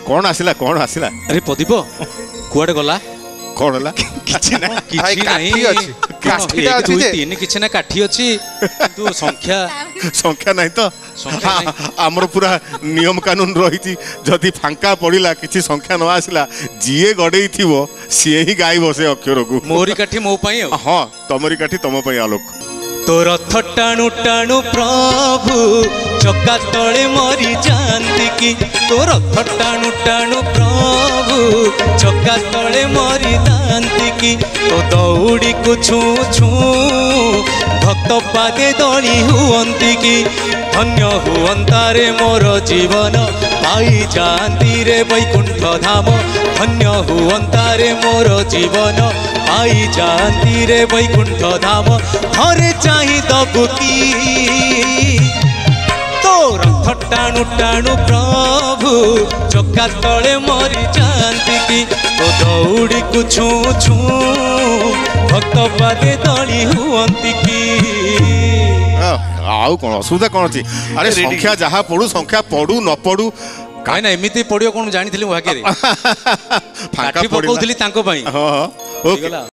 कौन आसिला कौन आसिला अरे प्रदीप कुआडे गला कौन होला किछि ना किछि नाही काठी अछि जे तीन किछि ना काठी अछि किंतु संख्या संख्या नहीं तो संख्या नहीं। आमर पूरा नियम कानून रही जदि फांका पड़िला किछि संख्या न आसिला जीए गड़े थी सी ही गायब से अक्षर को मोरी काठी मो पई हाँ तमरी काठी तम पई आलोक तो रथ टाणु टाणु प्रभु चक्का तले मरी जाती कि तो रथ टाणु टाणु प्रभु चक्का तले मरी जाती कि तो दौड़ी को छू छू भक्त पादे दली हुअंती कि धन्य हुअंता रे मोर जीवन पाई जाती रे वैकुंठ धाम धन्य हुअंता रे मोर जीवन पाई जाती रे वैकुंठ धाम हरे चाही दबु की तो रथ टाणु टाणु प्रभु चक्का तले मरी जाती कि तो दौड़ी को छू छू भक्त पादे दली हुअंती कि आउ कौन असुविधा कौन अच्छी अरे संख्या जहाँ पड़ू संख्या पड़ू न पड़ू काई ना एमिति पड़ियो कोन जानिथिली भाग्य रे फांका काठी पकाउथिली तांको पई हाँ हाँ ओके गला